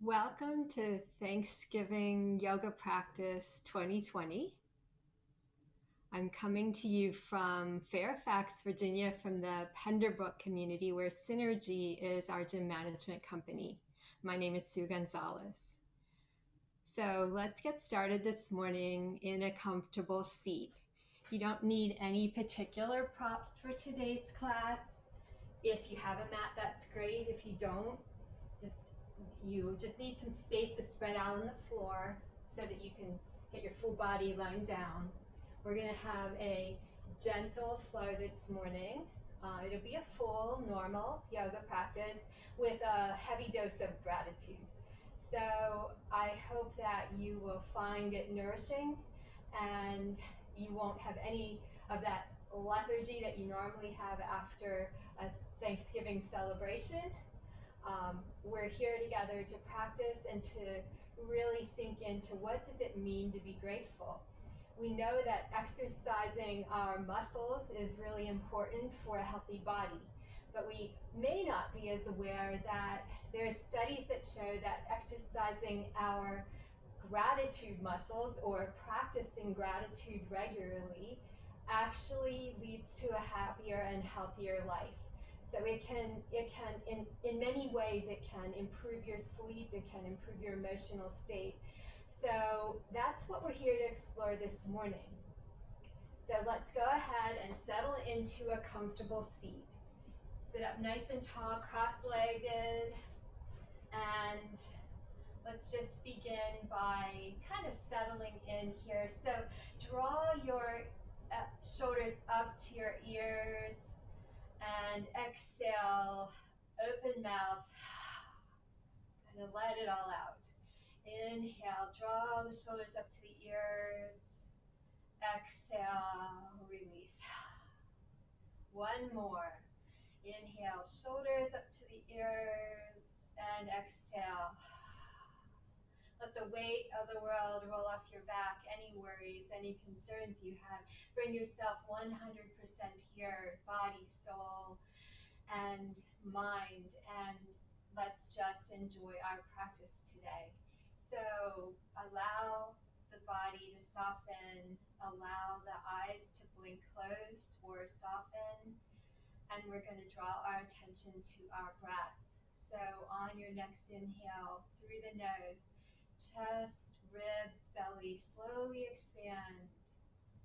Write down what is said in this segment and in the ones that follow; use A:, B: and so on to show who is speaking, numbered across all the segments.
A: Welcome to Thanksgiving Yoga Practice 2020. I'm coming to you from Fairfax, Virginia, from the Penderbrook community where Synergy is our gym management company. My name is Sue Gonzalez. So let's get started this morning in a comfortable seat. You don't need any particular props for today's class. If you have a mat, that's great. If you don't, you just need some space to spread out on the floor so that you can get your full body lying down. We're going to have a gentle flow this morning. It'll be a full, normal yoga practice with a heavy dose of gratitude. So I hope that you will find it nourishing and you won't have any of that lethargy that you normally have after a Thanksgiving celebration. We're here together to practice and to really sink into what does it mean to be grateful. We know that exercising our muscles is really important for a healthy body, but we may not be as aware that there are studies that show that exercising our gratitude muscles or practicing gratitude regularly actually leads to a happier and healthier life. So it can in many ways it can improve your sleep, it can improve your emotional state. So that's what we're here to explore this morning. So let's go ahead and settle into a comfortable seat. Sit up nice and tall, cross-legged, and let's just begin by kind of settling in here. So draw your shoulders up to your ears and exhale, open mouth, kind of let it all out. Inhale, draw the shoulders up to the ears. Exhale, release. One more. Inhale, shoulders up to the ears, and exhale. Let the weight of the world roll off your back, any worries, any concerns you have. Bring yourself 100% here, body, soul, and mind, and let's just enjoy our practice today. So allow the body to soften, allow the eyes to blink closed or soften, and we're going to draw our attention to our breath. So on your next inhale, through the nose, chest, ribs, belly slowly expand,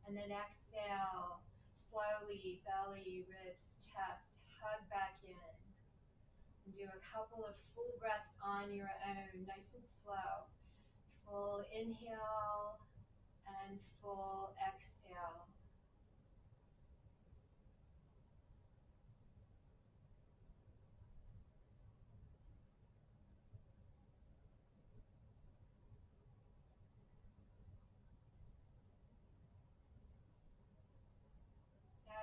A: and then exhale, slowly, belly, ribs, chest, hug back in. And do a couple of full breaths on your own, nice and slow. Full inhale and full exhale.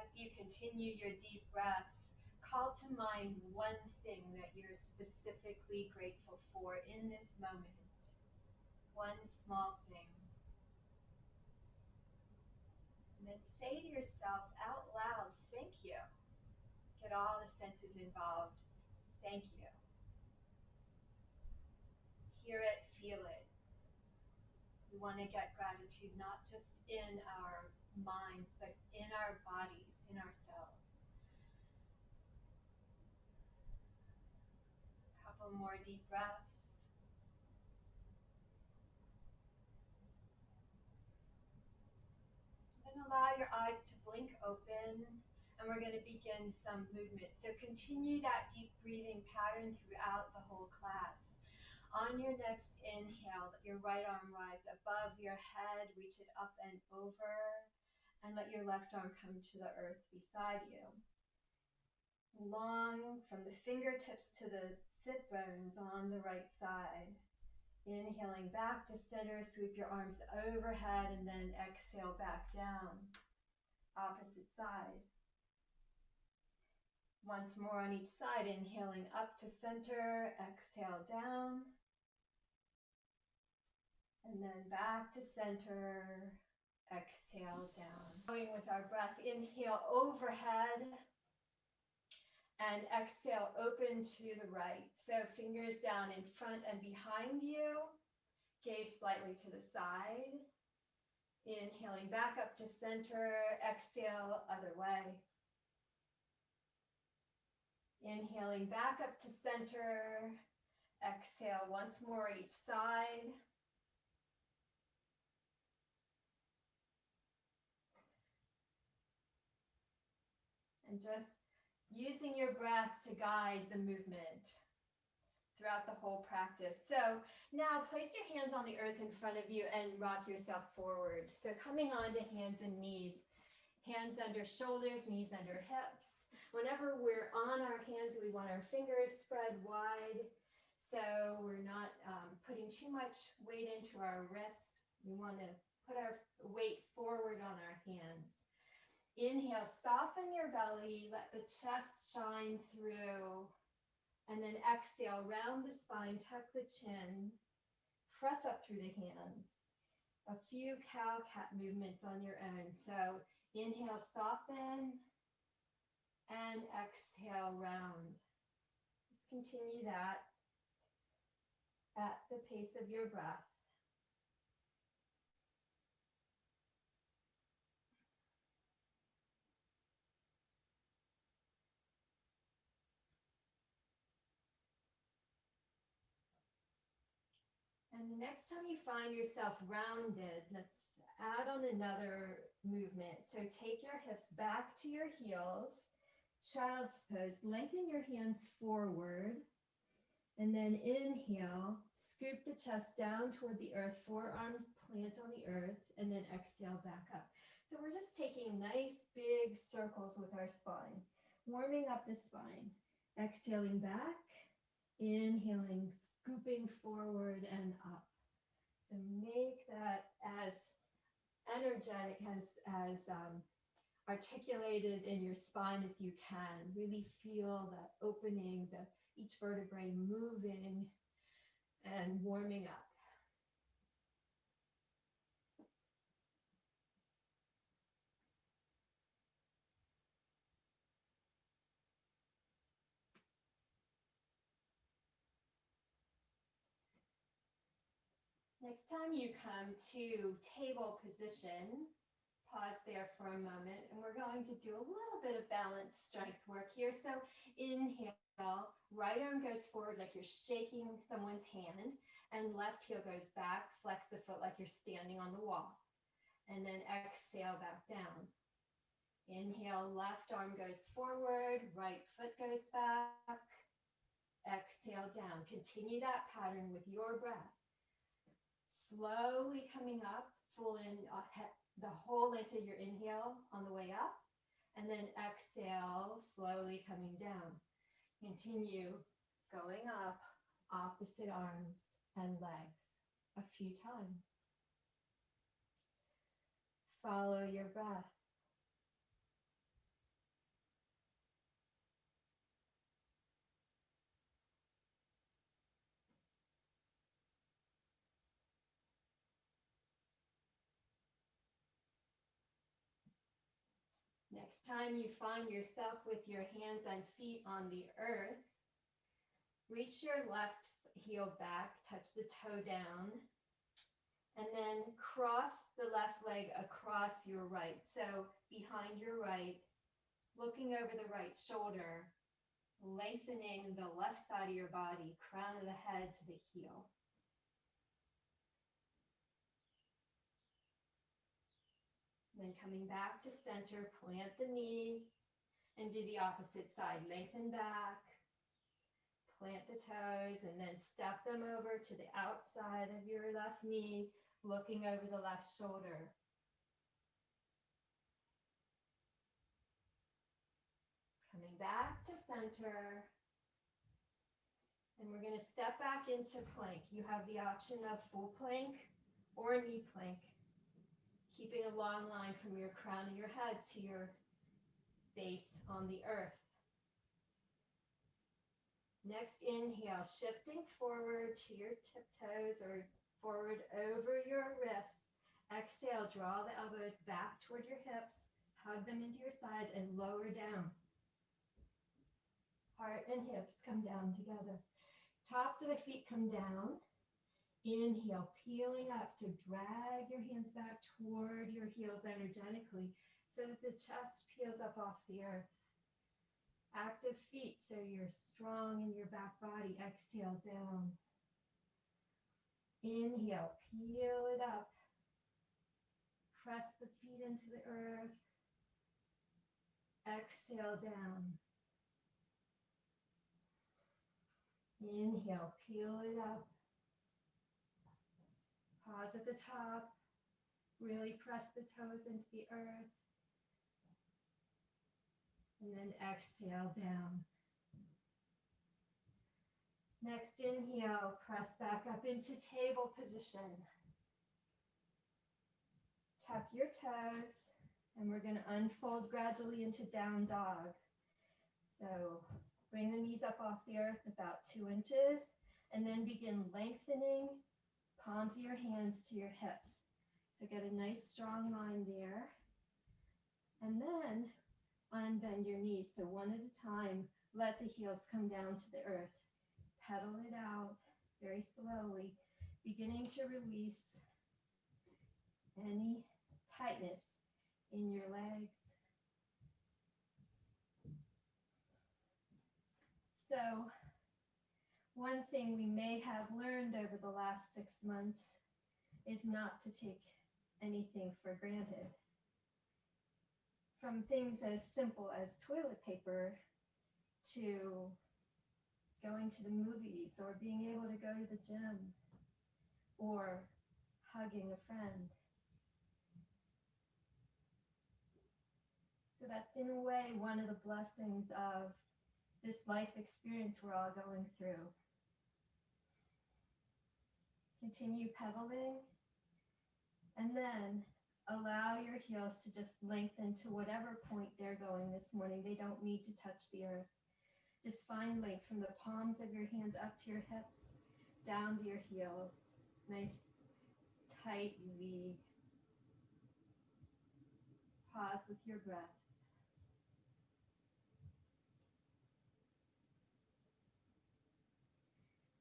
A: As you continue your deep breaths, call to mind one thing that you're specifically grateful for in this moment. One small thing. And then say to yourself out loud, thank you. Get all the senses involved. Thank you. Hear it, feel it. We want to get gratitude not just in our minds, but in our bodies, in ourselves. A couple more deep breaths. And allow your eyes to blink open, and we're going to begin some movement. So continue that deep breathing pattern throughout the whole class. On your next inhale, let your right arm rise above your head, reach it up and over, and let your left arm come to the earth beside you. Long from the fingertips to the sit bones on the right side. Inhaling back to center, sweep your arms overhead, and then exhale back down. Opposite side. Once more on each side, inhaling up to center, exhale down. And then back to center, exhale down. Going with our breath, inhale overhead And exhale, open to the right. So fingers down in front and behind you. Gaze slightly to the side. Inhaling back up to center. Exhale, other way. Inhaling back up to center. Exhale once more each side. And just using your breath to guide the movement throughout the whole practice. So now place your hands on the earth in front of you and rock yourself forward. So coming onto hands and knees, hands under shoulders, knees under hips. Whenever we're on our hands, we want our fingers spread wide so we're not putting too much weight into our wrists. We want to put our weight forward on our hands. Inhale, soften your belly, let the chest shine through. And then exhale, round the spine, tuck the chin, press up through the hands. A few cow-cat movements on your own. So inhale, soften, and exhale, round. Just continue that at the pace of your breath. And the next time you find yourself rounded, let's add on another movement. So take your hips back to your heels, child's pose, lengthen your hands forward, and then inhale, scoop the chest down toward the earth, forearms plant on the earth, and then exhale back up. So we're just taking nice big circles with our spine, warming up the spine, exhaling back, inhaling, scooping forward and up. So make that as energetic, as articulated in your spine as you can. Really feel that opening, each vertebrae moving and warming up. Next time you come to table position, pause there for a moment, and we're going to do a little bit of balance strength work here. So inhale, right arm goes forward like you're shaking someone's hand, and left heel goes back, flex the foot like you're standing on the wall. And then exhale back down. Inhale, left arm goes forward, right foot goes back. Exhale down. Continue that pattern with your breath. Slowly coming up, full in the whole length of your inhale on the way up, and then exhale, slowly coming down. Continue going up, opposite arms and legs a few times. Follow your breath. Next time you find yourself with your hands and feet on the earth, reach your left heel back, touch the toe down, and then cross the left leg across your right. So behind your right, looking over the right shoulder, lengthening the left side of your body, crown of the head to the heel. Then coming back to center, plant the knee and do the opposite side. Lengthen back, plant the toes, and then step them over to the outside of your left knee, looking over the left shoulder. Coming back to center. And we're going to step back into plank. You have the option of full plank or knee plank. Keeping a long line from your crown of your head to your base on the earth. Next, inhale, shifting forward to your tiptoes or forward over your wrists. Exhale, draw the elbows back toward your hips, hug them into your sides, and lower down. Heart and hips come down together. Tops of the feet come down. Inhale, peeling up. So drag your hands back toward your heels energetically so that the chest peels up off the earth. Active feet, so you're strong in your back body. Exhale down. Inhale, peel it up. Press the feet into the earth. Exhale down. Inhale, peel it up. Pause at the top. Really press the toes into the earth. And then exhale down. Next inhale, press back up into table position. Tuck your toes, and we're going to unfold gradually into down dog. So bring the knees up off the earth about 2 inches, and then begin lengthening palms of your hands to your hips. So get a nice strong line there. And then unbend your knees. So one at a time, let the heels come down to the earth. Pedal it out very slowly, beginning to release any tightness in your legs. So one thing we may have learned over the last 6 months is not to take anything for granted. From things as simple as toilet paper to going to the movies or being able to go to the gym or hugging a friend. So that's in a way one of the blessings of this life experience we're all going through. Continue pedaling, and then allow your heels to just lengthen to whatever point they're going this morning. They don't need to touch the earth. Just find length from the palms of your hands up to your hips, down to your heels. Nice tight V. Pause with your breath.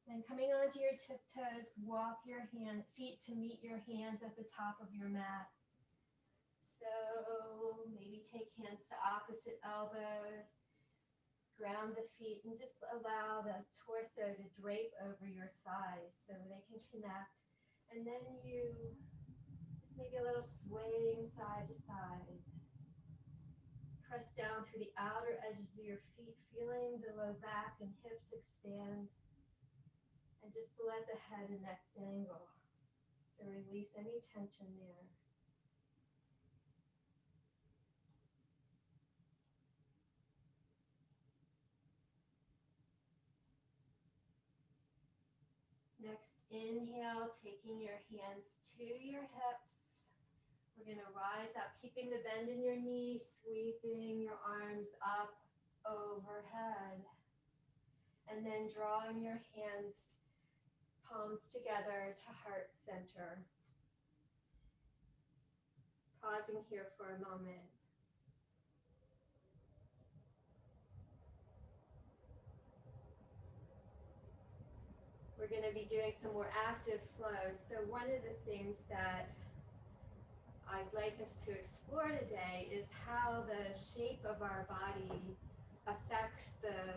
A: Then coming onto your tiptoes, walk your feet to meet your hands at the top of your mat. So maybe take hands to opposite elbows. Ground the feet and just allow the torso to drape over your thighs so they can connect. And then you just maybe a little swaying side to side. Press down through the outer edges of your feet, feeling the low back and hips expand. And just let the head and neck dangle. So release any tension there. Next, inhale, taking your hands to your hips. We're going to rise up, keeping the bend in your knees, sweeping your arms up overhead. And then drawing your hands, palms together to heart center. Pausing here for a moment. We're going to be doing some more active flows. So one of the things that I'd like us to explore today is how the shape of our body affects the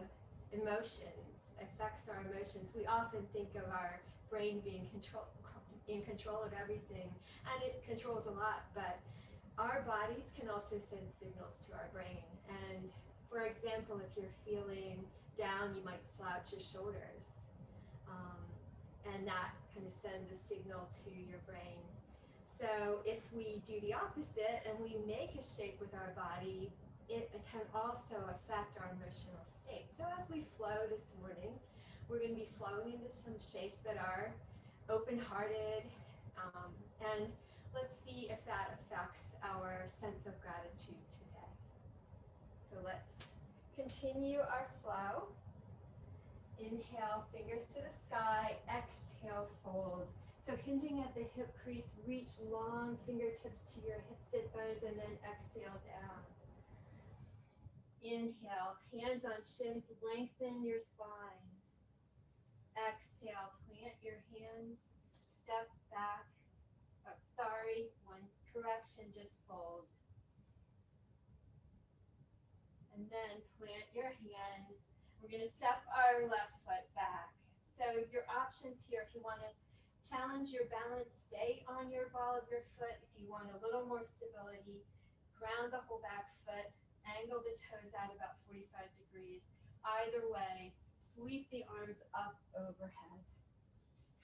A: emotions, affects our emotions. We often think of our brain being in control of everything, and it controls a lot, but our bodies can also send signals to our brain. And for example, if you're feeling down, you might slouch your shoulders. And that kind of sends a signal to your brain. So if we do the opposite and we make a shape with our body, it can also affect our emotional state. So as we flow this morning, we're going to be flowing into some shapes that are open-hearted, and let's see if that affects our sense of gratitude today. So let's continue our flow. Inhale, fingers to the sky. Exhale, fold. So hinging at the hip crease, reach long fingertips to your hip sit bones, and then exhale down. Inhale, hands on shins, lengthen your spine. Exhale, plant your hands, step back. Oh, sorry, one correction, just fold. And then plant your hands. We're going to step our left foot back. So your options here, if you want to challenge your balance, stay on your ball of your foot. If you want a little more stability, ground the whole back foot, angle the toes out about 45 degrees. Either way, sweep the arms up overhead,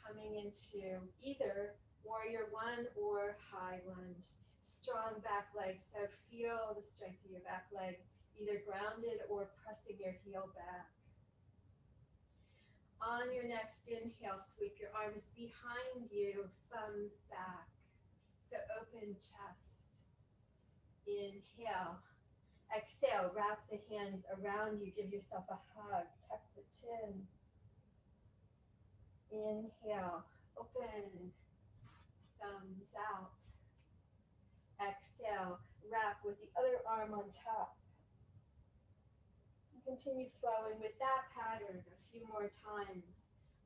A: coming into either warrior one or high lunge. Strong back leg, so feel the strength of your back leg, either grounded or pressing your heel back. On your next inhale, sweep your arms behind you, thumbs back. So open chest. Inhale. Exhale, wrap the hands around you, give yourself a hug, tuck the chin. Inhale, open, thumbs out. Exhale, wrap with the other arm on top. And continue flowing with that pattern a few more times,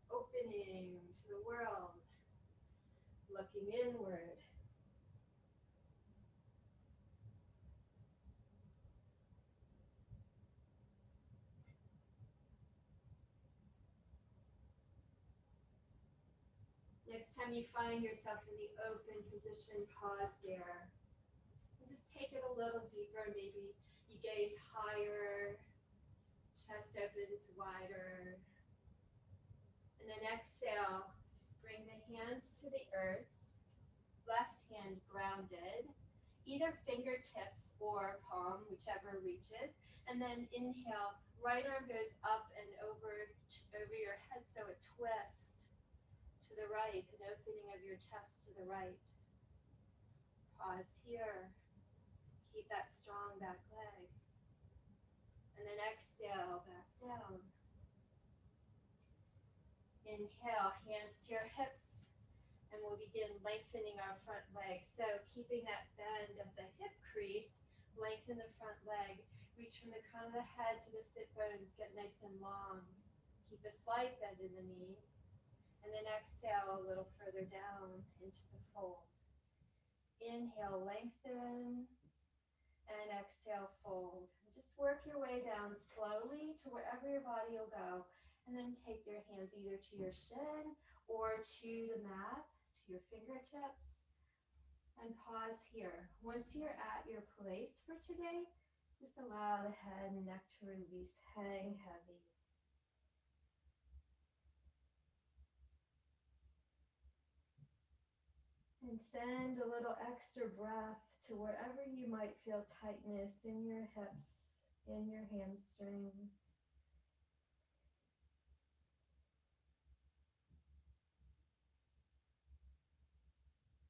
A: opening to the world, looking inward. Next time you find yourself in the open position, pause there. And just take it a little deeper. Maybe you gaze higher, chest opens wider. And then exhale, bring the hands to the earth, left hand grounded, either fingertips or palm, whichever reaches. And then inhale, right arm goes up and over your head, so a twist to the right, an opening of your chest to the right. Pause here. Keep that strong back leg. And then exhale, back down. Inhale, hands to your hips, and we'll begin lengthening our front leg. So keeping that bend of the hip crease, lengthen the front leg. Reach from the crown of the head to the sit bones, get nice and long. Keep a slight bend in the knee. And then exhale a little further down into the fold. Inhale, lengthen, and exhale, fold. Just work your way down slowly to wherever your body will go. And then take your hands either to your shin or to the mat, to your fingertips. And pause here. Once you're at your place for today, just allow the head and neck to release, hang heavy. And send a little extra breath to wherever you might feel tightness in your hips, in your hamstrings.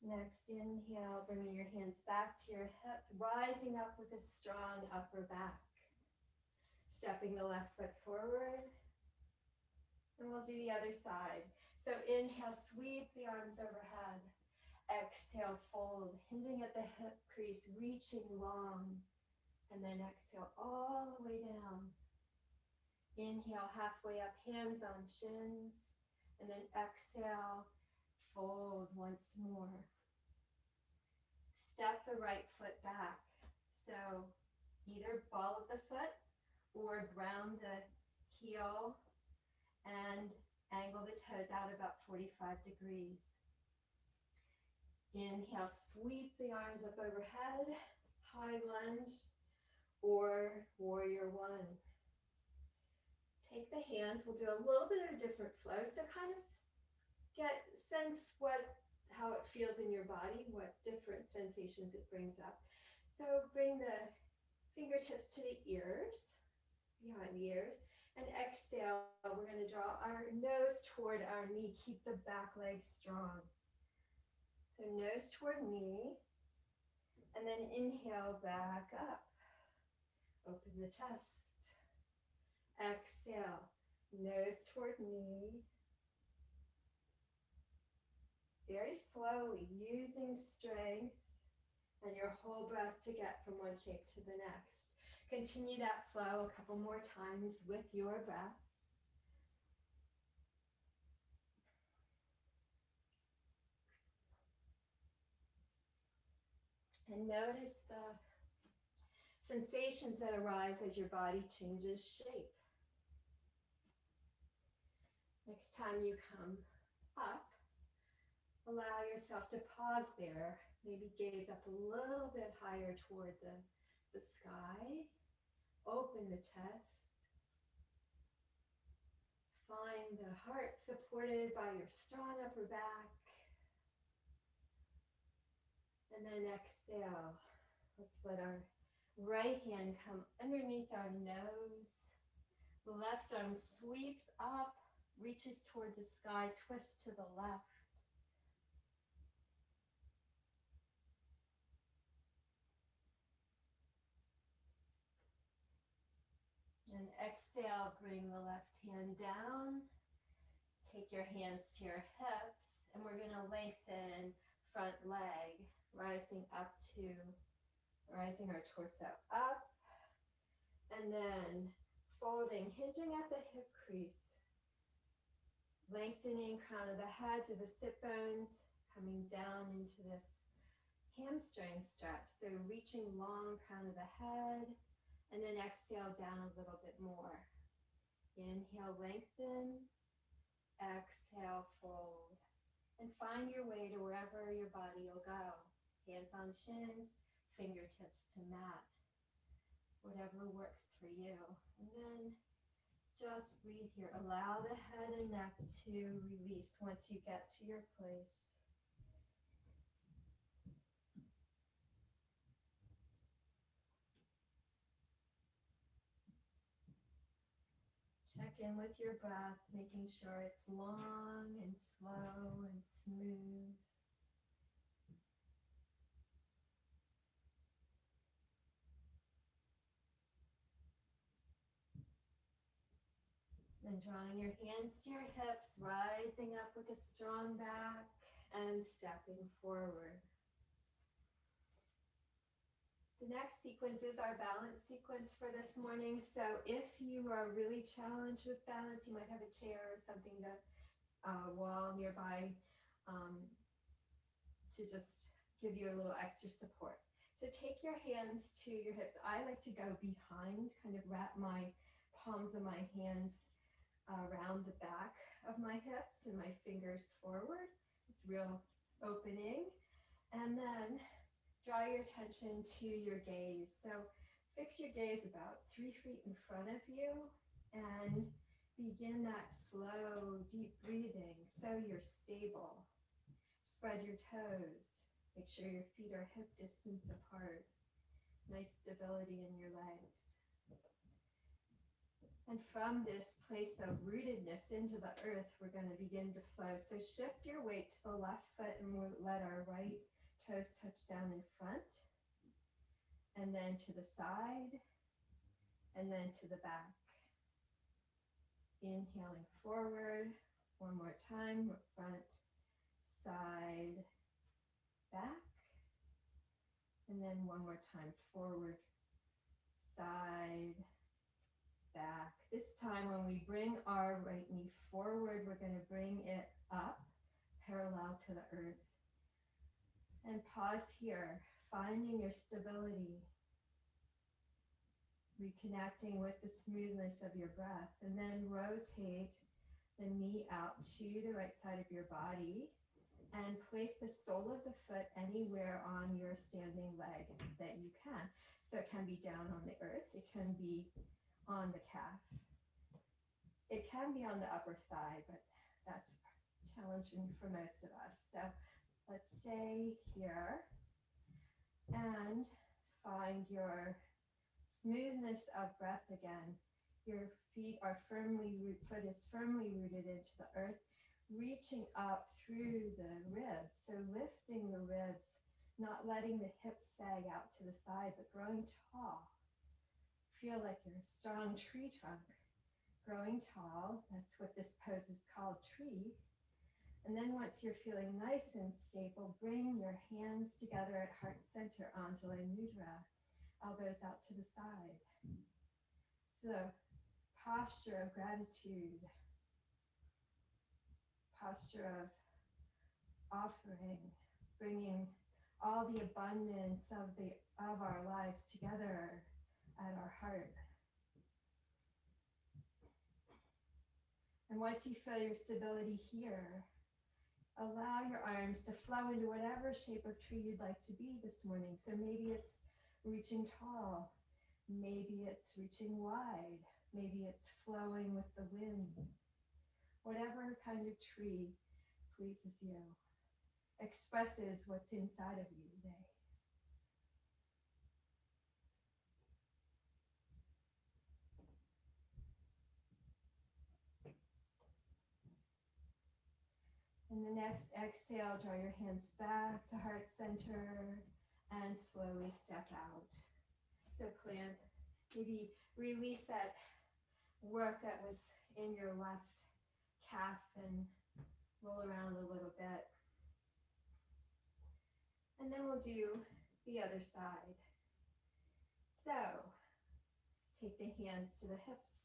A: Next, inhale, bringing your hands back to your hip, rising up with a strong upper back. Stepping the left foot forward. And we'll do the other side. So inhale, sweep the arms overhead. Exhale, fold, hinging at the hip crease, reaching long. And then exhale all the way down. Inhale, halfway up, hands on shins. And then exhale, fold once more. Step the right foot back. So either ball of the foot or ground the heel and angle the toes out about 45 degrees. Inhale, sweep the arms up overhead, high lunge, or warrior one. Take the hands, we'll do a little bit of a different flow, so kind of sense how it feels in your body, what different sensations it brings up. So bring the fingertips to the ears, behind the ears, and exhale, we're going to draw our nose toward our knee, keep the back leg strong. So nose toward knee, and then inhale back up. Open the chest. Exhale, nose toward knee. Very slowly, using strength and your whole breath to get from one shape to the next. Continue that flow a couple more times with your breath. And notice the sensations that arise as your body changes shape. Next time you come up, allow yourself to pause there. Maybe gaze up a little bit higher toward the sky. Open the chest. Find the heart supported by your strong upper back. And then exhale. Let's let our right hand come underneath our nose. The left arm sweeps up, reaches toward the sky, twists to the left. And exhale, bring the left hand down. Take your hands to your hips, and we're going to lengthen front leg, rising our torso up, and then folding, hinging at the hip crease, lengthening crown of the head to the sit bones, coming down into this hamstring stretch. So reaching long crown of the head, and then exhale down a little bit more. Inhale, lengthen. Exhale, fold. And find your way to wherever your body will go. Hands on shins, fingertips to mat. Whatever works for you. And then just breathe here. Allow the head and neck to release once you get to your place. Check in with your breath, making sure it's long and slow and smooth. Then drawing your hands to your hips, rising up with a strong back and stepping forward. The next sequence is our balance sequence for this morning. So if you are really challenged with balance, you might have a chair or something, a wall nearby to just give you a little extra support. So take your hands to your hips. I like to go behind, kind of wrap my palms of my hands around the back of my hips and my fingers forward. It's real opening. And then draw your attention to your gaze. So fix your gaze about 3 feet in front of you and begin that slow, deep breathing so you're stable. Spread your toes. Make sure your feet are hip distance apart. Nice stability in your legs. And from this place of rootedness into the earth, we're going to begin to flow. So shift your weight to the left foot and we'll let our right toes touch down in front. And then to the side. And then to the back. Inhaling forward. One more time. Front, side, back. And then one more time. Forward, side, back. This time when we bring our right knee forward, we're going to bring it up parallel to the earth. And pause here, finding your stability, reconnecting with the smoothness of your breath, and then rotate the knee out to the right side of your body and place the sole of the foot anywhere on your standing leg that you can. So it can be down on the earth, it can be on the calf. It can be on the upper thigh, but that's challenging for most of us. So let's stay here and find your smoothness of breath again. Your feet are foot is firmly rooted into the earth, reaching up through the ribs. So lifting the ribs, not letting the hips sag out to the side, but growing tall. Feel like you're a strong tree trunk, growing tall. That's what this pose is called, tree. And then once you're feeling nice and stable, bring your hands together at heart center, Anjali Mudra, elbows out to the side. So the posture of gratitude, posture of offering, bringing all the abundance of our lives together at our heart. And once you feel your stability here, allow your arms to flow into whatever shape of tree you'd like to be this morning. So maybe it's reaching tall, maybe it's reaching wide, maybe it's flowing with the wind. Whatever kind of tree pleases you, expresses what's inside of you today. And the next exhale, draw your hands back to heart center and slowly step out. So plant, maybe release that work that was in your left calf and roll around a little bit. And then we'll do the other side. So take the hands to the hips,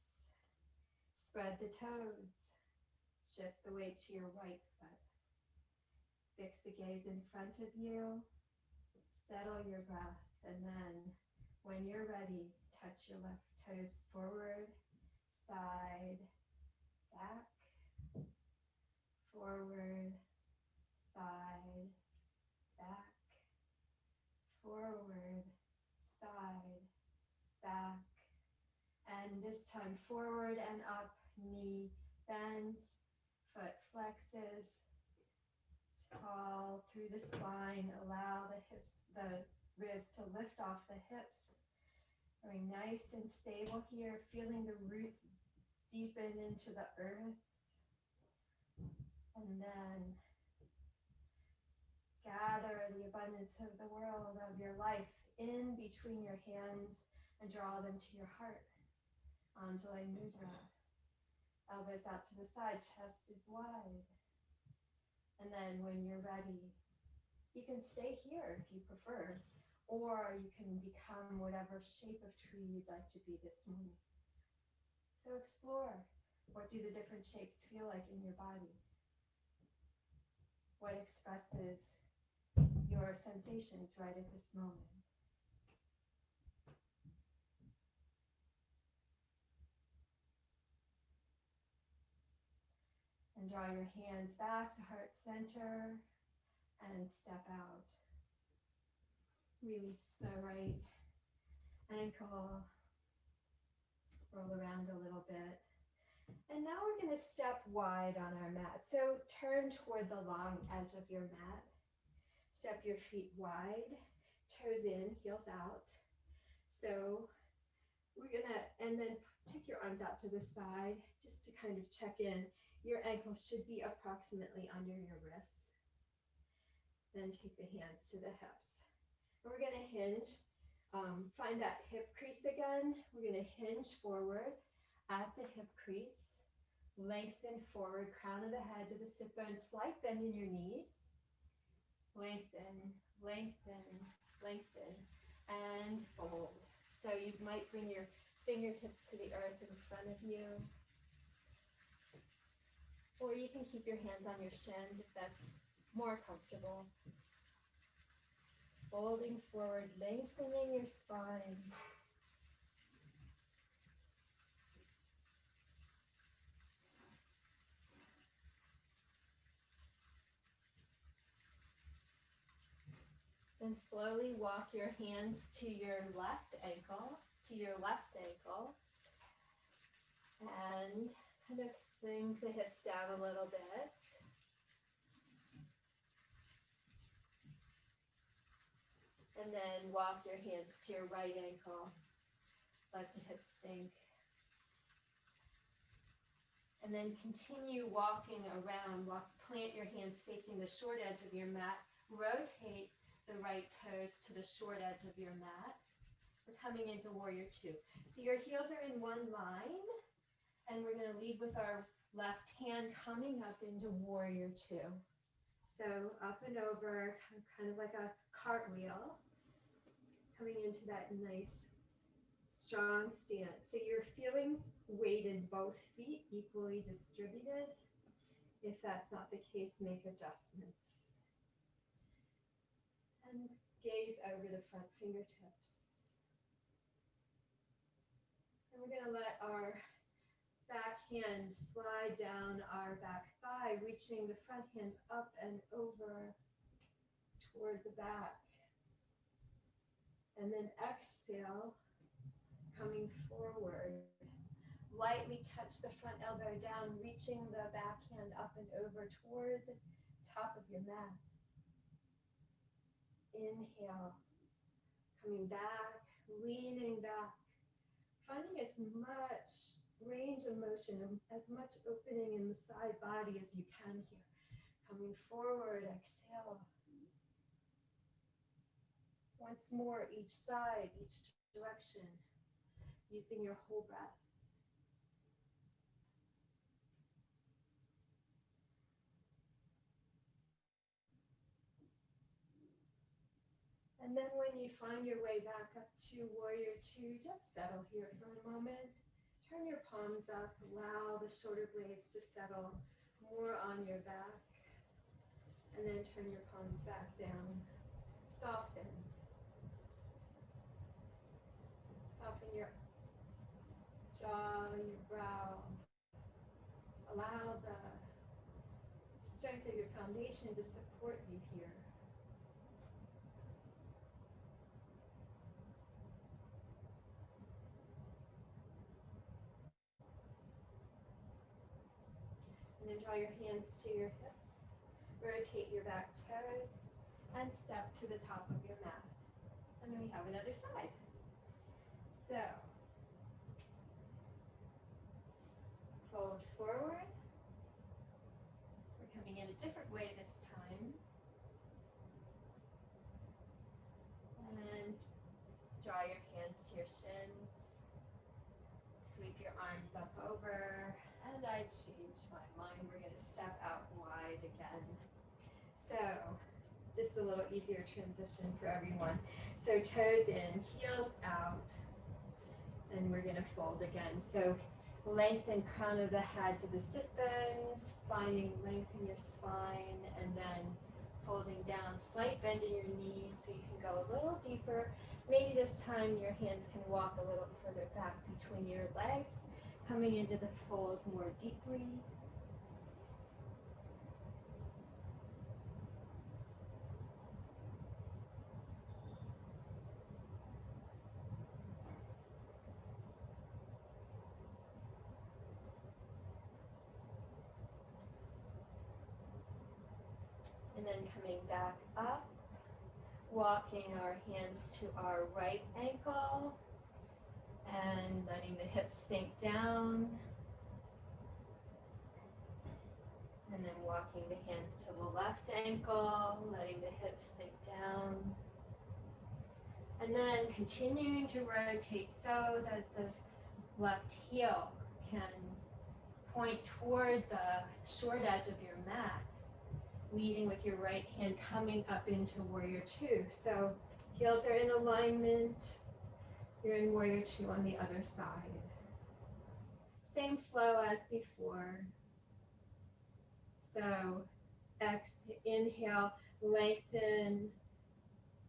A: spread the toes, shift the weight to your right foot. Fix the gaze in front of you, settle your breath, and then when you're ready, touch your left toes forward, side, back, forward, side, back, forward, side, back, and this time forward and up, knee bends, foot flexes, tall through the spine, allow the hips, the ribs to lift off the hips. Very nice and stable here, feeling the roots deepen into the earth. And then gather the abundance of the world, of your life, in between your hands and draw them to your heart. Anjali Mudra. Elbows out to the side, chest is wide. And then when you're ready, you can stay here if you prefer, or you can become whatever shape of tree you'd like to be this morning. So explore. What do the different shapes feel like in your body? What expresses your sensations right at this moment? And draw your hands back to heart center and step out. Release the right ankle, roll around a little bit. And now we're going to step wide on our mat. So turn toward the long edge of your mat. Step your feet wide, toes in, heels out. So we're going to, and then take your arms out to the side just to kind of check in. Your ankles should be approximately under your wrists. Then take the hands to the hips. And we're going to hinge. Find that hip crease again. We're going to hinge forward at the hip crease. Lengthen forward, crown of the head to the sit bone. Slight bend in your knees. Lengthen, lengthen, lengthen, and fold. So you might bring your fingertips to the earth in front of you. Or you can keep your hands on your shins if that's more comfortable. Folding forward, lengthening your spine. Then slowly walk your hands to your left ankle, and kind of swing the hips down a little bit. And then walk your hands to your right ankle. Let the hips sink. And then continue walking around. Plant your hands facing the short edge of your mat. Rotate the right toes to the short edge of your mat. We're coming into Warrior Two. So your heels are in one line. And we're going to lead with our left hand coming up into Warrior Two. So up and over, kind of like a cartwheel. Coming into that nice strong stance. So you're feeling weight in both feet equally distributed. If that's not the case, make adjustments. And gaze over the front fingertips. And we're going to let our back hand slide down our back thigh, reaching the front hand up and over toward the back. And then exhale, coming forward. Lightly touch the front elbow down, reaching the back hand up and over toward the top of your mat. Inhale, coming back, leaning back, finding as much range of motion, as much opening in the side body as you can here. Coming forward, exhale. Once more, each side, each direction, using your whole breath. And then when you find your way back up to Warrior Two, just settle here for a moment. Turn your palms up, allow the shoulder blades to settle more on your back. And then turn your palms back down. Soften. Soften your jaw, your brow. Allow the strength of your foundation to support you here. And then draw your hands to your hips. Rotate your back toes and step to the top of your mat. And then we have another side. So, fold forward. We're coming in a different way this time. And draw your hands to your shins. Sweep your arms up over. And I changed my mind. We're going to step out wide again. So, just a little easier transition for everyone. So toes in, heels out. And we're going to fold again. So lengthen crown of the head to the sit bones, finding length in your spine, and then folding down, slight bend in your knees so you can go a little deeper. Maybe this time your hands can walk a little further back between your legs, coming into the fold more deeply. And then coming back up, walking our hands to our right ankle and letting the hips sink down. And then walking the hands to the left ankle, letting the hips sink down. And then continuing to rotate so that the left heel can point toward the short edge of your mat, leading with your right hand coming up into Warrior Two. So heels are in alignment. You're in Warrior Two on the other side. Same flow as before. So inhale, lengthen,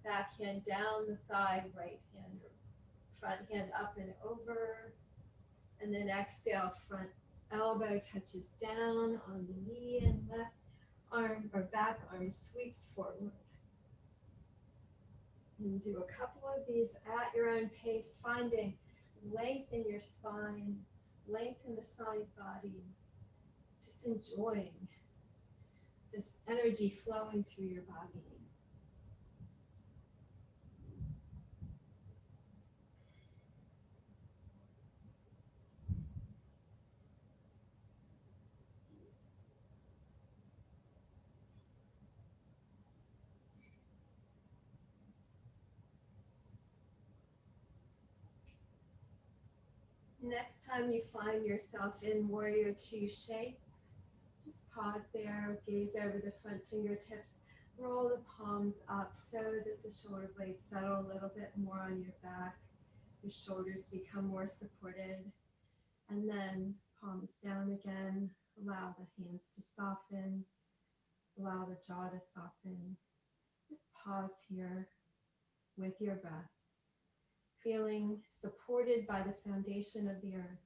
A: back hand down the thigh, right hand, front hand up and over. And then exhale, front elbow touches down on the knee and left arm or back arm sweeps forward. And do a couple of these at your own pace, finding length in your spine, length in the side body, just enjoying this energy flowing through your body. Next time you find yourself in Warrior Two shape, just pause there, gaze over the front fingertips, roll the palms up so that the shoulder blades settle a little bit more on your back. Your shoulders become more supported. And then palms down again. Allow the hands to soften. Allow the jaw to soften. Just pause here with your breath, feeling supported by the foundation of the earth.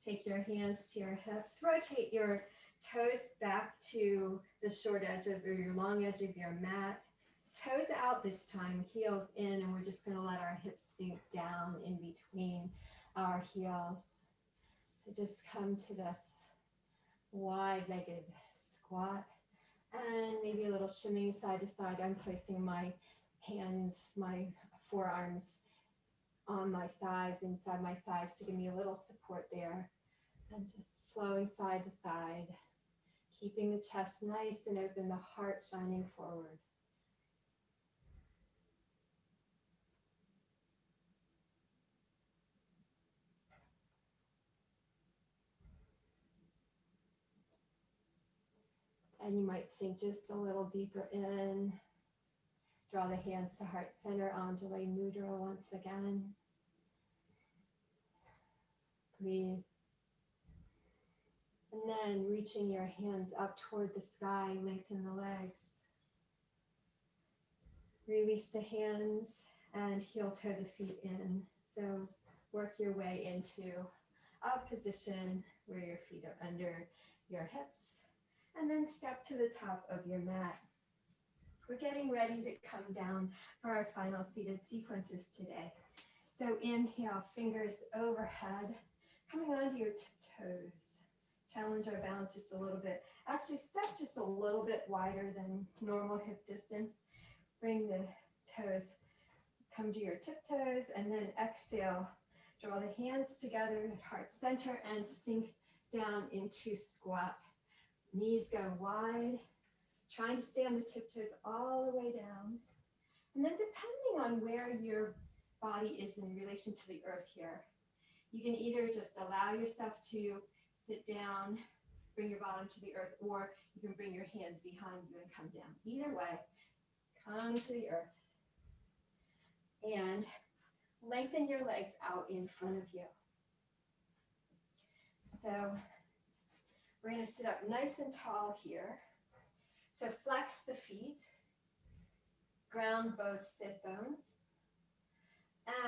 A: Take your hands to your hips. Rotate your toes back to the short edge of your long edge of your mat. Toes out this time, heels in, and we're just going to let our hips sink down in between our heels. So just come to this wide-legged squat, and maybe a little shimmying side to side. I'm placing my hands, my forearms on my thighs, inside my thighs, to give me a little support there. And just flowing side to side, keeping the chest nice and open, the heart shining forward. And you might sink just a little deeper in. Draw the hands to heart center, Anjali Mudra once again. Breathe. And then reaching your hands up toward the sky, lengthen the legs. Release the hands and heel toe the feet in. So work your way into a position where your feet are under your hips. And then step to the top of your mat. We're getting ready to come down for our final seated sequences today. So inhale, fingers overhead, coming onto your tiptoes. Challenge our balance just a little bit. Actually, step just a little bit wider than normal hip distance. Bring the toes, come to your tiptoes, and then exhale. Draw the hands together at heart center and sink down into squat. Knees go wide, trying to stay on the tiptoes all the way down. And then depending on where your body is in relation to the earth here, you can either just allow yourself to sit down, bring your bottom to the earth, or you can bring your hands behind you and come down. Either way, come to the earth. And lengthen your legs out in front of you. So we're going to sit up nice and tall here. So flex the feet, ground both sit bones,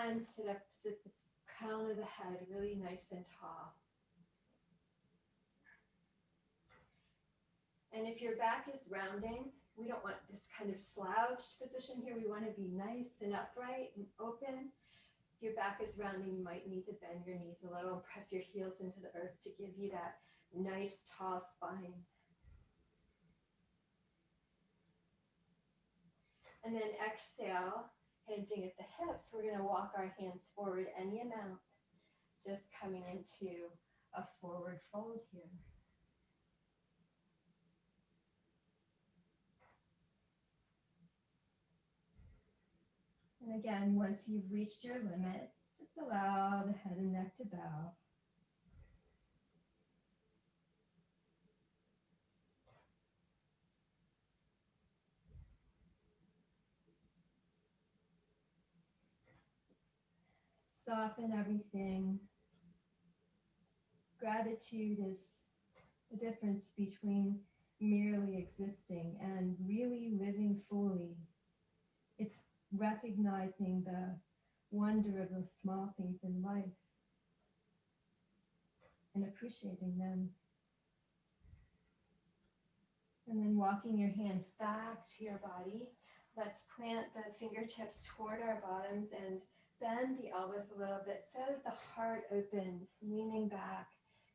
A: and sit the crown of the head really nice and tall. And if your back is rounding, we don't want this kind of slouched position here. We want to be nice and upright and open. If your back is rounding, you might need to bend your knees a little and press your heels into the earth to give you that nice tall spine. And then exhale, hinging at the hips. We're going to walk our hands forward any amount, just coming into a forward fold here. And again, once you've reached your limit, just allow the head and neck to bow. Soften everything. Gratitude is the difference between merely existing and really living fully. It's recognizing the wonder of those small things in life and appreciating them. And then walking your hands back to your body. Let's plant the fingertips toward our bottoms and bend the elbows a little bit so that the heart opens, leaning back,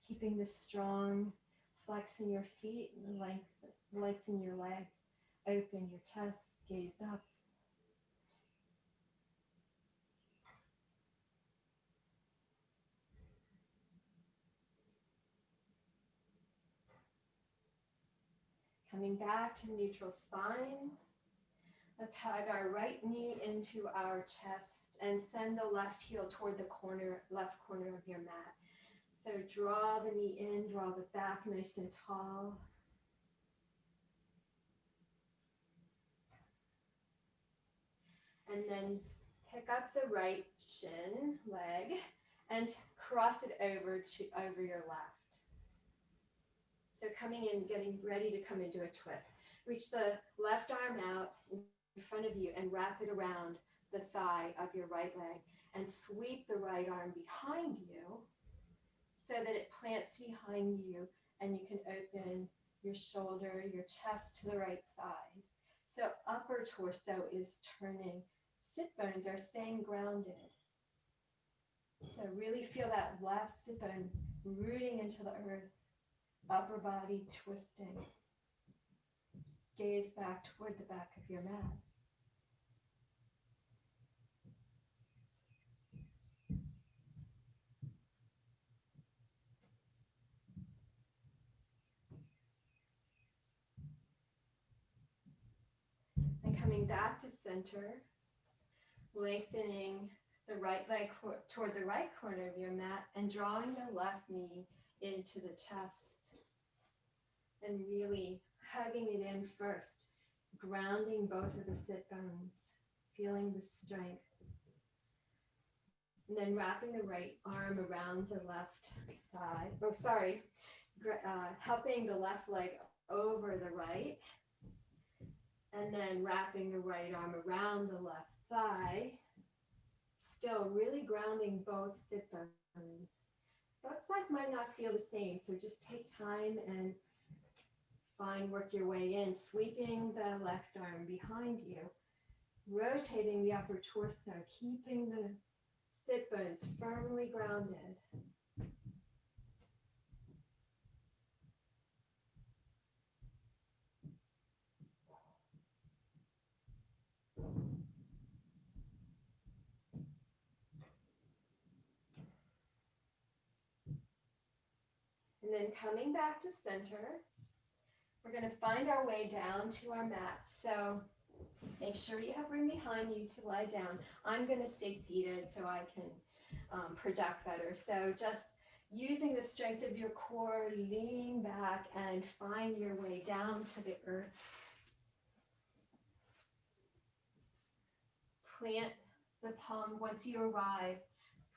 A: keeping this strong flex in your feet and lengthen your legs, open your chest, gaze up. Coming back to neutral spine. Let's hug our right knee into our chest and send the left heel toward the left corner of your mat. So draw the knee in, draw the back nice and tall. And then pick up the right shin, leg, and cross it over your left. So coming in, getting ready to come into a twist. Reach the left arm out in front of you and wrap it around the thigh of your right leg and sweep the right arm behind you so that it plants behind you and you can open your shoulder, your chest to the right side. So upper torso is turning. Sit bones are staying grounded. So really feel that left sit bone rooting into the earth, upper body twisting. Gaze back toward the back of your mat. And coming back to center, lengthening the right leg toward the right corner of your mat and drawing the left knee into the chest. And really hugging it in first, grounding both of the sit bones, feeling the strength. And then wrapping the right arm around the left thigh. Helping the left leg over the right. And then wrapping the right arm around the left thigh. Still really grounding both sit bones. Both sides might not feel the same, so just take time and work your way in, sweeping the left arm behind you, rotating the upper torso, keeping the sit bones firmly grounded. And then coming back to center, we're going to find our way down to our mat. So make sure you have room behind you to lie down. I'm going to stay seated so I can project better. So just using the strength of your core, lean back and find your way down to the earth. Plant the palm, once you arrive,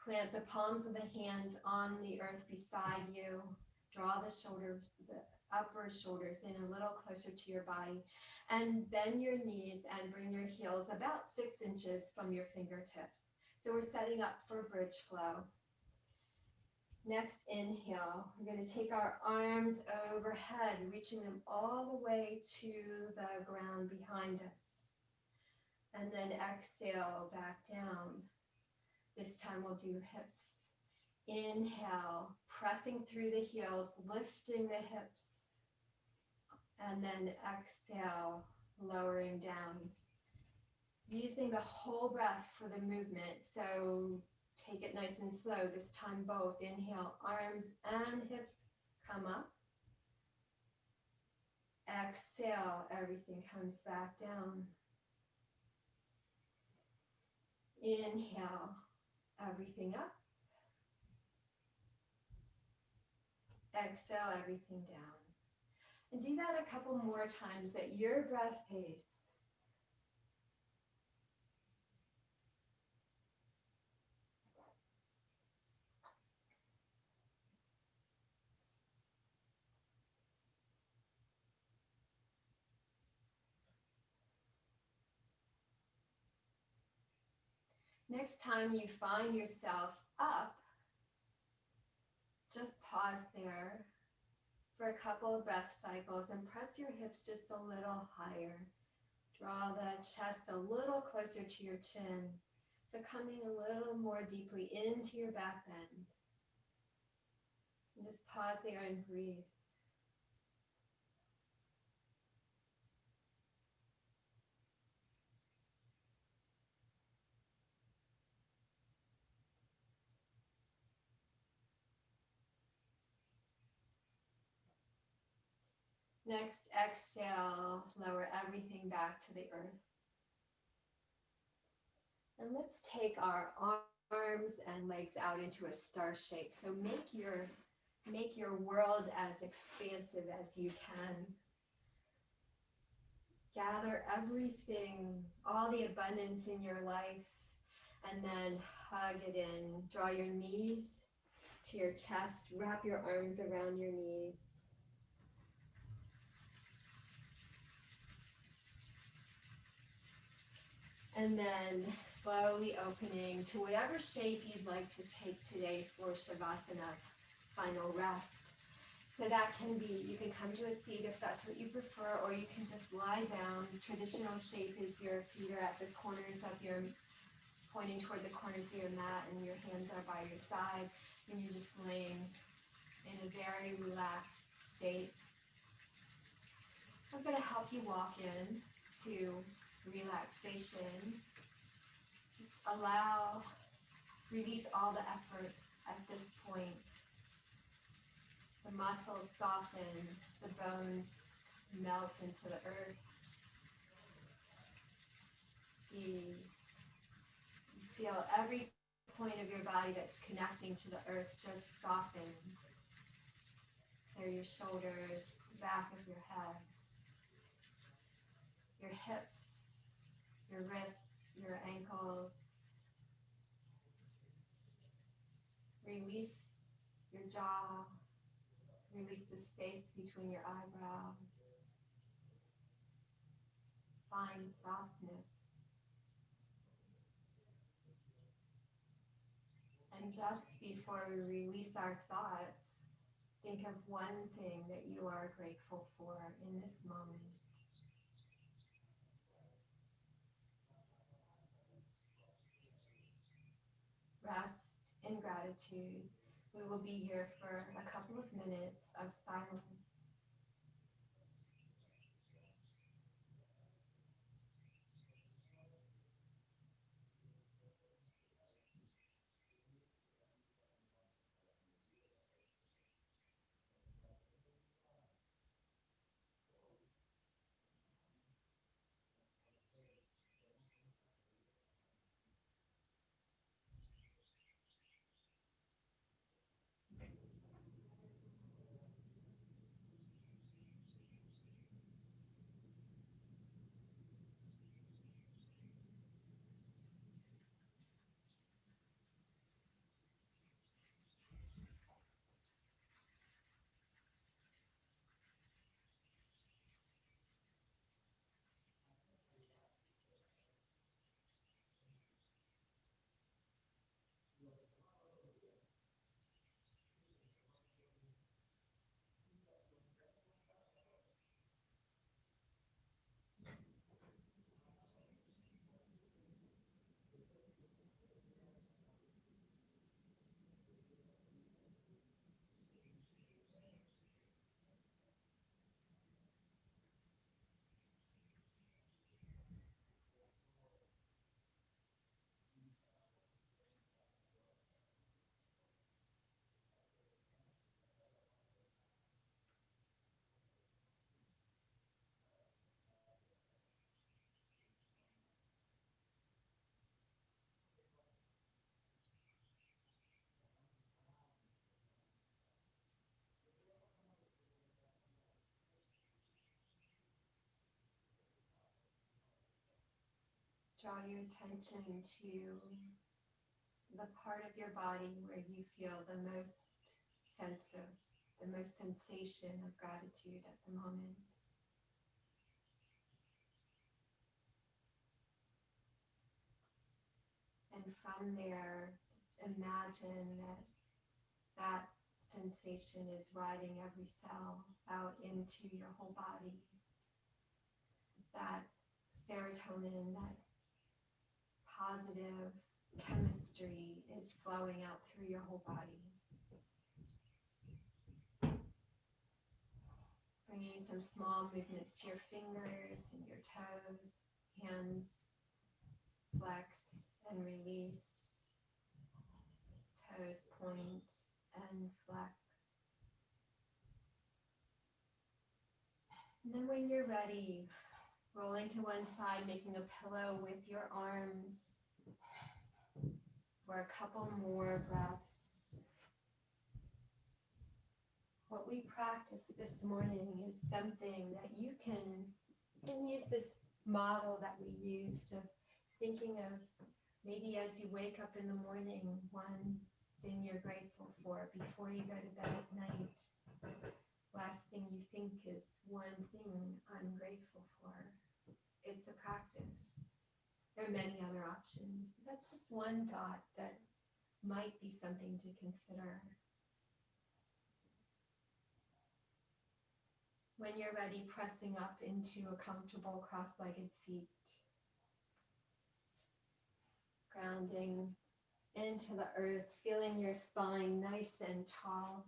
A: plant the palms of the hands on the earth beside you. Draw the shoulders, the upper shoulders in a little closer to your body. And bend your knees and bring your heels about 6 inches from your fingertips. So we're setting up for bridge flow. Next inhale, we're going to take our arms overhead, reaching them all the way to the ground behind us. And then exhale back down. This time we'll do hips. Inhale, pressing through the heels, lifting the hips. And then exhale, lowering down. Using the whole breath for the movement. So take it nice and slow. This time both. Inhale, arms and hips come up. Exhale, everything comes back down. Inhale, everything up. Exhale, everything down. And do that a couple more times at your breath pace. Next time you find yourself up, just pause there for a couple of breath cycles and press your hips just a little higher. Draw the chest a little closer to your chin. So coming a little more deeply into your back bend. And just pause there and breathe. Next, exhale, lower everything back to the earth. And let's take our arms and legs out into a star shape. So make your world as expansive as you can. Gather everything, all the abundance in your life, and then hug it in. Draw your knees to your chest, wrap your arms around your knees. And then slowly opening to whatever shape you'd like to take today for Shavasana, final rest. So that can be, you can come to a seat if that's what you prefer, or you can just lie down. Traditional shape is your feet are at the corners of your, pointing toward the corners of your mat, and your hands are by your side, and you're just laying in a very relaxed state. So I'm going to help you walk in to relaxation. Just release all the effort at this point. The muscles soften, the bones melt into the earth. You feel every point of your body that's connecting to the earth just softens. So your shoulders, the back of your head, your hips, your wrists, your ankles. Release your jaw. Release the space between your eyebrows. Find softness. And just before we release our thoughts, think of one thing that you are grateful for in this moment. Rest in gratitude. We will be here for a couple of minutes of silence. Draw your attention to the part of your body where you feel the most the most sensation of gratitude at the moment. And from there, just imagine that that sensation is riding every cell out into your whole body. That serotonin, that positive chemistry is flowing out through your whole body. Bringing some small movements to your fingers and your toes, hands flex and release, toes point and flex. And then when you're ready, rolling to one side, making a pillow with your arms. for a couple more breaths. What we practice this morning is something that you can use this model that we used of thinking of maybe as you wake up in the morning, one thing you're grateful for before you go to bed at night. Last thing you think is one thing I'm grateful for. It's a practice. There are many other options. That's just one thought that might be something to consider. When you're ready, pressing up into a comfortable cross-legged seat. Grounding into the earth, feeling your spine nice and tall.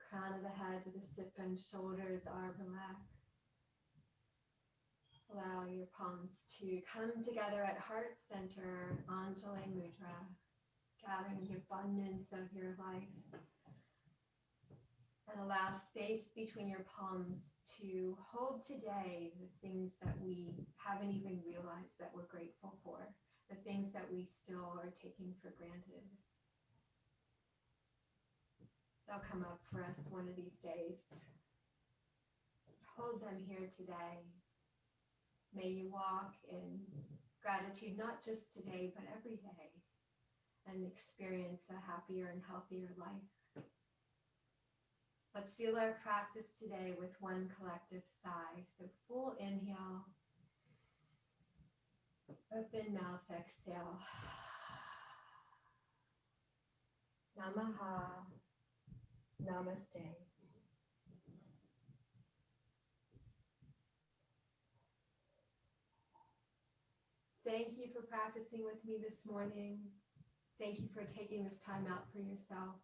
A: Crown of the head to the sit bones, shoulders are relaxed. Allow your palms to come together at heart center, Anjali Mudra, gathering the abundance of your life. And allow space between your palms to hold today the things that we haven't even realized that we're grateful for, the things that we still are taking for granted. They'll come up for us one of these days. Hold them here today. May you walk in gratitude, not just today, but every day, and experience a happier and healthier life. Let's seal our practice today with one collective sigh. So full inhale, open mouth, exhale. Namaha, namaste. Thank you for practicing with me this morning. Thank you for taking this time out for yourself.